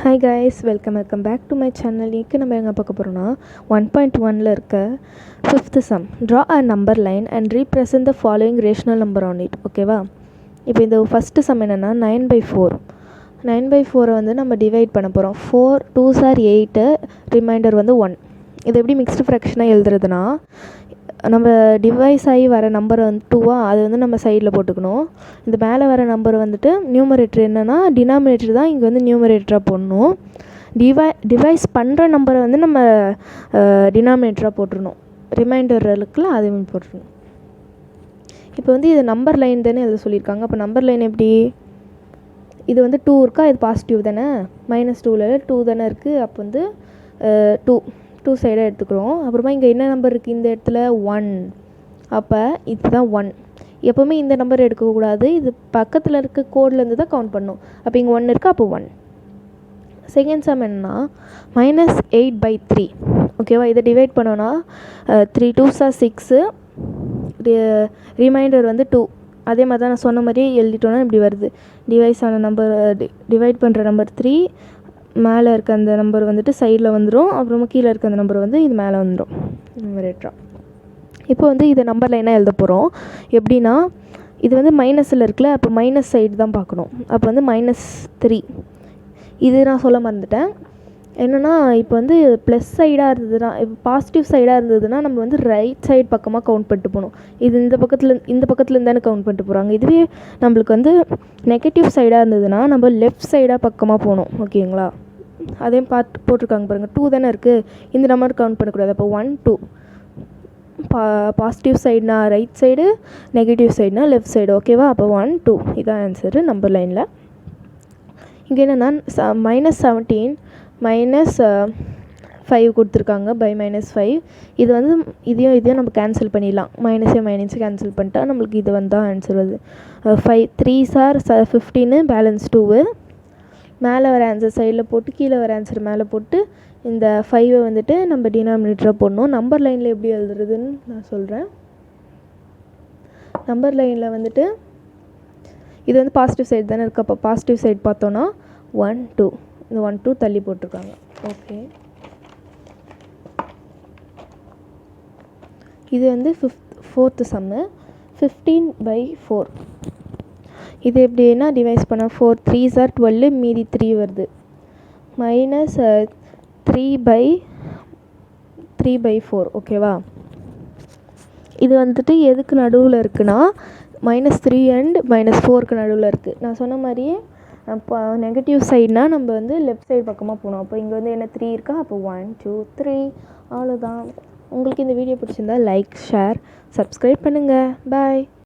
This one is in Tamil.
Hi guys, welcome back to my channel. இன்றைக்கி நம்ம எங்கே பார்க்க போகிறோன்னா 1.1ல் இருக்க 5th sum. Draw a number line and represent the following rational number on it. ஓகேவா? இப்போ இந்த ஃபஸ்ட்டு சம் என்னென்னா 9/4. 9/4 வந்து நம்ம டிவைட் பண்ண போகிறோம். 4 2s are 8, ரிமைண்டர் வந்து 1. இது எப்படி மிக்ஸ்டு ஃப்ராக்ஷனாக எழுதுறதுனா, நம்ம டிவைஸ் ஆகி வர நம்பரை வந்து 2 அது வந்து நம்ம சைடில் போட்டுக்கணும். இந்த மேலே வர நம்பர் வந்துட்டு நியூமரேட்டர் என்னென்னா டினாமினேட்டர் தான் இங்கே வந்து நியூமரேட்டராக போடணும். டிவைஸ் பண்ணுற நம்பரை வந்து நம்ம டினாமினேட்டராக போட்டுருணும். ரிமைண்டர் இருக்குல்ல அதே மாதிரி போட்டுருணும். இப்போ வந்து இது நம்பர் லைன் தானே எழுத சொல்லியிருக்காங்க. அப்போ நம்பர் லைன் எப்படி? இது வந்து 2 இருக்கா, இது பாசிட்டிவ் தானே, -2ல் 2 தானே இருக்குது. அப்போ வந்து 2 சைடாக எடுத்துக்கிறோம். அப்புறமா இங்கே என்ன நம்பர் இருக்குது இந்த இடத்துல? 1. அப்போ இதுதான் 1. எப்போவுமே இந்த நம்பர் எடுக்கக்கூடாது, இது பக்கத்தில் இருக்க கோட்லேருந்து தான் கவுண்ட் பண்ணணும். அப்போ இங்கே 1 இருக்குது, அப்போ 1. செகண்ட் சம் என்னன்னா -8/3. ஓகேவா? இதை டிவைட் பண்ணோன்னா 3 2s are 6, ரிமைண்டர் வந்து 2. அதே மாதிரி தான் நான் சொன்ன மாதிரியே எழுதிட்டோன்னா இப்படி வருது. டிவைஸ் ஆன நம்பர் டிவைட் பண்ணுற நம்பர் 3, மேலே இருக்க அந்த நம்பர் வந்துட்டு சைடில் வந்துடும். அப்புறமா கீழே இருக்க அந்த நம்பர் வந்து இது மேலே வந்துடும் நியூமரேட்டரா. இப்போ வந்து இதை நம்பர் லைனாக எழுத போகிறோம். எப்படின்னா, இது வந்து மைனஸில் இருக்குல்ல, அப்போ மைனஸ் சைடு தான் பார்க்கணும். அப்போ வந்து -3. இது நான் சொல்ல மறந்துட்டேன். என்னென்னா, இப்போ வந்து ப்ளஸ் சைடாக இருந்ததுன்னா, இப்போ பாசிட்டிவ் சைடாக இருந்ததுன்னா நம்ம வந்து ரைட் சைடு பக்கமாக கவுண்ட் பண்ணிட்டு போகணும். இது இந்த பக்கத்துலேருந்து தானே கவுண்ட் பண்ணிட்டு போகிறாங்க. இதுவே நம்மளுக்கு வந்து நெகட்டிவ் சைடாக இருந்ததுன்னா நம்ம லெஃப்ட் சைடாக பக்கமாக போகணும். ஓகேங்களா? அதே போட்டிருக்காங்க பாருங்கள், 2 தானே இருக்குது, இந்த நம்பர் கவுண்ட் பண்ணக்கூடாது. அப்போ 1 2. பாசிட்டிவ் சைடுனா ரைட் சைடு, நெகட்டிவ் சைடுனா லெஃப்ட் சைடு. ஓகேவா? அப்போ 1 2 இதான் ஆன்சரு நம்பர் லைனில். இங்கே என்னென்னா -17 -5 கொடுத்துருக்காங்க பை -5. இது வந்து இதையும் நம்ம கேன்சல் பண்ணிடலாம். மைனஸை கேன்சல் பண்ணிட்டா நம்மளுக்கு இது வந்து தான் ஆன்சர் வருது. 5 3s are 15, பேலன்ஸ் 2. மேலே வர ஆன்சர் சைடில் போட்டு கீழே வர ஆன்சர் மேலே போட்டு இந்த 5 வந்துட்டு நம்ம டினாமினேட்டராக போடணும். நம்பர் லைனில் எப்படி எழுதுறதுன்னு நான் சொல்கிறேன். நம்பர் லைனில் வந்துட்டு இது வந்து பாசிட்டிவ் சைடு தானே இருக்குது. அப்போ பாசிட்டிவ் சைடு பார்த்தோன்னா 1 2, இந்த 1 2 தள்ளி போட்டிருக்காங்க. ஓகே, இது வந்து 4th சம்மு 15/4. இது எப்படின்னா டிவைஸ் பண்ண 4 3s are 12, மீதி 3 வருது. -3/4. ஓகேவா? இது வந்துட்டு எதுக்கு நடுவில் இருக்குன்னா -3 அண்ட் -4க்கு நடுவில் இருக்குது. நான் சொன்ன மாதிரியே அப்போ நெகட்டிவ் சைடுனால் நம்ம வந்து லெஃப்ட் சைடு பக்கமாக போகணும். அப்போ இங்கே வந்து என்ன 3 இருக்கா, அப்போ 1 2 3 அவ்வளோதான். உங்களுக்கு இந்த வீடியோ பிடிச்சிருந்தா லைக், ஷேர், சப்ஸ்கிரைப் பண்ணுங்கள். பாய்.